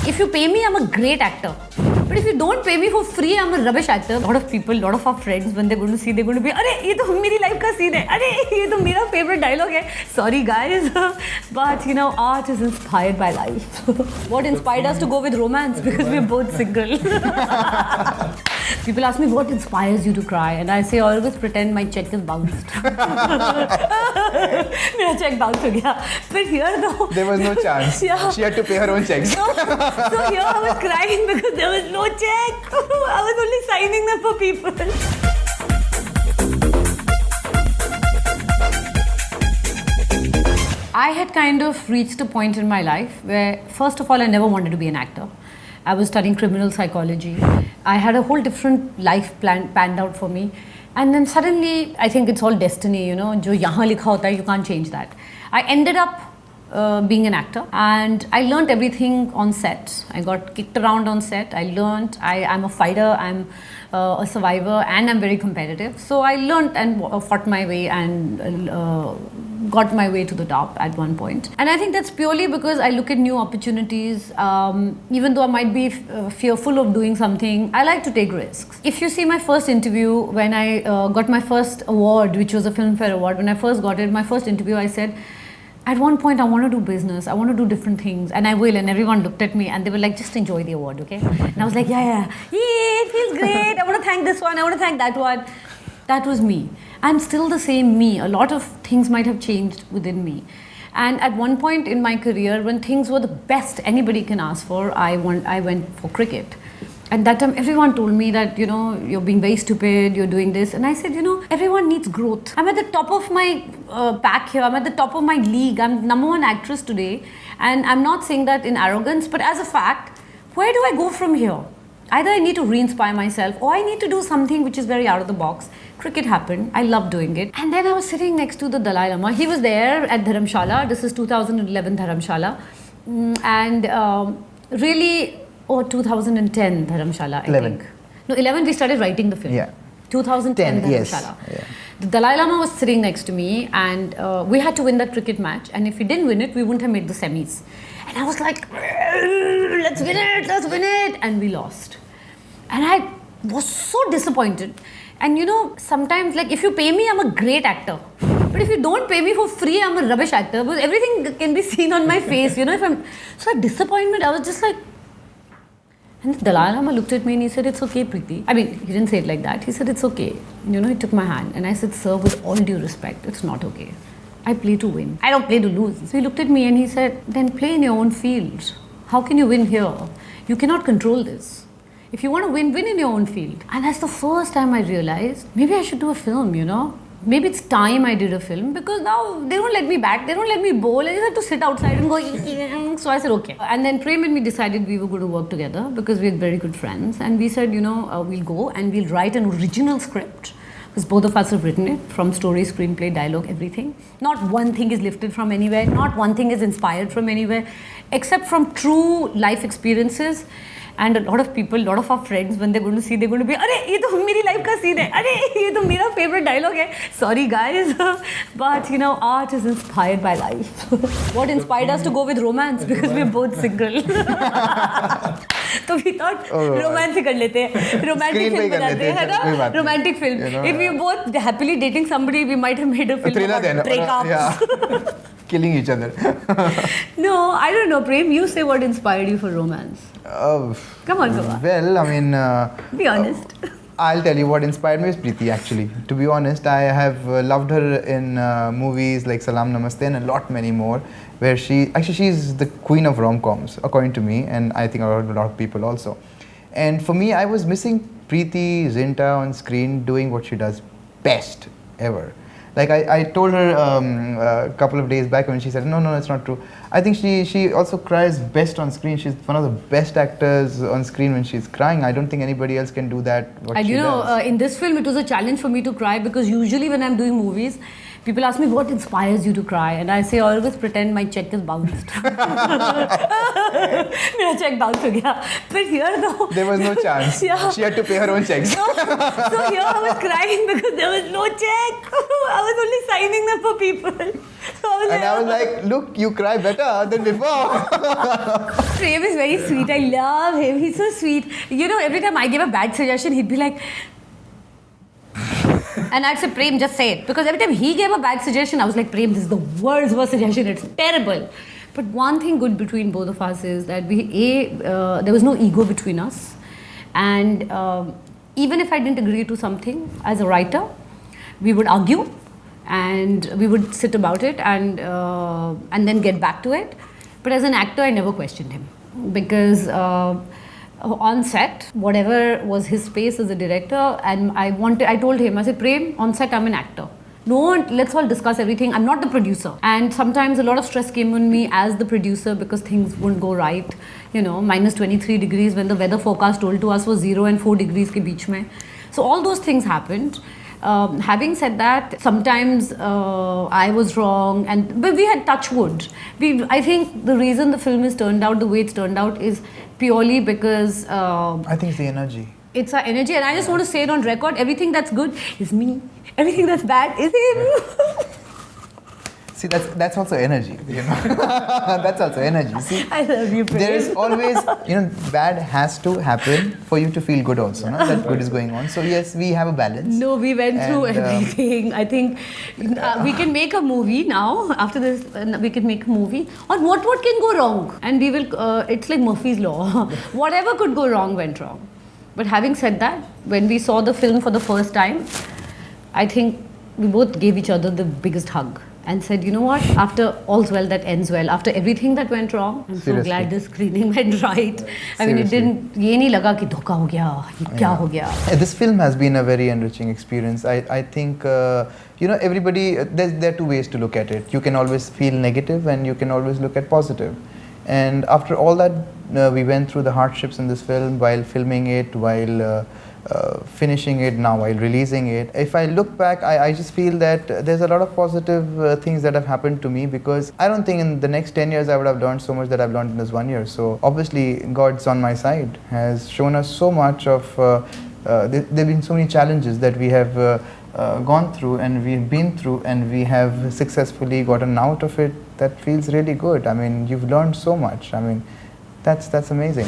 If you pay me, I'm a great actor. But if you don't pay me for free, I'm a rubbish actor. A lot of people, a lot of our friends, when they're going to see, they're going to be, "Arey, ये तो मेरी life का scene है. Arey, ये तो मेरा favorite dialogue है." Sorry guys, but you know, art is inspired by life. What inspired us to go with romance? Because we're both single. People ask me, what inspires you to cry? And I say, always pretend my check is bounced. मेरा check bounce हो गया. But here though, there was no chance. Yeah. She had to pay her own checks. So here I was crying because there was no check. I was only signing them for people. I had kind of reached a point in my life where, first of all, I never wanted to be an actor. I was studying criminal psychology. I had a whole different life panned out for me. And then suddenly, I think it's all destiny, you know, jo yahan likha hota hai, you can't change that. I ended up being an actor, and I learned everything on set. I got kicked around on set. I learned, I'm a fighter, I'm a survivor, and I'm very competitive. So I learned and fought my way and got my way to the top at one point. And I think that's purely because I look at new opportunities. Even though I might be fearful of doing something, I like to take risks. If you see my first interview, when I got my first award, which was a Filmfare Award, when I first got it, my first interview, I said, at one point, I want to do business. I want to do different things, and I will. And everyone looked at me, and they were like, "Just enjoy the award, okay?" And I was like, "Yeah, it feels great. I want to thank this one. I want to thank that one." That was me. I'm still the same me. A lot of things might have changed within me. And at one point in my career, when things were the best anybody can ask for, I went for cricket. And that time, everyone told me that, you know, you're being very stupid, you're doing this. And I said, you know, everyone needs growth. I'm at the top of my pack here. I'm at the top of my league. I'm #1 actress today. And I'm not saying that in arrogance, but as a fact, where do I go from here? Either I need to re-inspire myself, or I need to do something which is very out of the box. Cricket happened. I love doing it. And then I was sitting next to the Dalai Lama. He was there at Dharamshala. This is 2011 Dharamshala. And really... or 2010 Dharamshala, I 11. think. No, 11 we started writing the film. Yeah. 2010 Dharamshala. Yes. Yeah. The Dalai Lama was sitting next to me, and we had to win that cricket match. And if we didn't win it, we wouldn't have made the semis. And I was like, let's win it. And we lost. And I was so disappointed. And you know, sometimes, like, if you pay me, I'm a great actor. But if you don't pay me for free, I'm a rubbish actor. Because everything can be seen on my face, you know. So that disappointment, I was just like... And the Dalai Lama looked at me and he said, "It's okay, Preity." I mean, he didn't say it like that. He said, "It's okay." You know, he took my hand and I said, "Sir, with all due respect, it's not okay. I play to win. I don't play to lose." So he looked at me and he said, "Then play in your own field. How can you win here? You cannot control this. If you want to win, win in your own field." And that's the first time I realized, maybe I should do a film, you know. Maybe it's time I did a film, because now they don't let me bat, they don't let me bowl. I just have to sit outside and go. So I said, okay. And then Prem and me decided we were going to work together because we're very good friends. And we said, you know, we'll go and we'll write an original script, because both of us have written it, from story, screenplay, dialogue, everything. Not one thing is lifted from anywhere. Not one thing is inspired from anywhere, except from true life experiences. And a lot of people, a lot of our friends, when they're going to see, they're going to be, "Arey, ये तो मेरी life का scene है. Arey, ये तो मेरा favorite dialogue है." Sorry guys, but you know, art is inspired by life. What inspired us to go with romance? Because we're both single. So we thought romance ही कर लेते हैं, romantic film बनाते हैं, है ना? Romantic film. If we were both happily dating somebody, we might have made a film about breakups. Killing each other. No, I don't know. Prem, you say what inspired you for romance. Come on. Well, I mean... be honest. I'll tell you what inspired me is Preity, actually. To be honest, I have loved her in movies like Salam Namaste and a lot many more, where she's the queen of rom-coms, according to me, and I think a lot of people also. And for me, I was missing Preity Zinta on screen doing what she does best ever. Like I told her a couple of days back when she said, no, it's not true. I think she also cries best on screen. She's one of the best actors on screen when she's crying. I don't think anybody else can do that. And you know, in this film, it was a challenge for me to cry, because usually when I'm doing movies, People ask me what inspires you to cry, and I say always pretend my check is bounced. मेरा check bounce हो गया. But here though, There was no chance. Yeah. She had to pay her own checks. No. So here I was crying because there was no check. I was only signing them for people. So I was like, look, you cry better than before. Prem is very sweet. I love him. He's so sweet. You know, every time I give a bad suggestion, he'd be like, and I'd say, Prem, just say it. Because every time he gave a bad suggestion, I was like, Prem, this is the world's worst suggestion. It's terrible. But one thing good between both of us is that there was no ego between us. And even if I didn't agree to something as a writer, we would argue and we would sit about it and then get back to it. But as an actor, I never questioned him because on set, whatever was his space as a director, and I told him, I said, Prem, on set I'm an actor. No, let's all discuss everything. I'm not the producer. And sometimes a lot of stress came on me as the producer because things wouldn't go right. You know, minus 23 degrees when the weather forecast told to us was 0 and 4 degrees ke beech mein. So all those things happened. Having said that, sometimes I was wrong, but we had touch wood. I think the reason the film has turned out the way it's turned out is purely because I think it's the energy. It's our energy, and I just want to say it on record. Everything that's good is me. Everything that's bad is him. See, that's also energy, you know. That's also energy. See, I love you, Prem. there is always, you know, bad has to happen for you to feel good also, no? That good is going on. So yes, we have a balance. No, we went through everything. I think we can make a movie now. After this, we can make a movie on what can go wrong, and we will. It's like Murphy's Law. Whatever could go wrong went wrong. But having said that, when we saw the film for the first time, I think we both gave each other the biggest hug and said, you know what, after all's well that ends well, after everything that went wrong, I'm so glad the screening went right. I mean, it didn't, ye nahi laga ki dhoka ho gaya, ye kya ho gaya. This film has been a very enriching experience. I think, you know, everybody, there are two ways to look at it. You can always feel negative and you can always look at positive. And after all that, we went through the hardships in this film while filming it, while finishing it, now while releasing it. If I look back, I just feel that there's a lot of positive things that have happened to me, because I don't think in the next 10 years I would have learned so much that I've learned in this 1 year. So obviously God's on my side, has shown us so much of, there have been so many challenges that we have gone through and we've been through, and we have successfully gotten out of it. That feels really good. I mean, you've learned so much. I mean, that's amazing.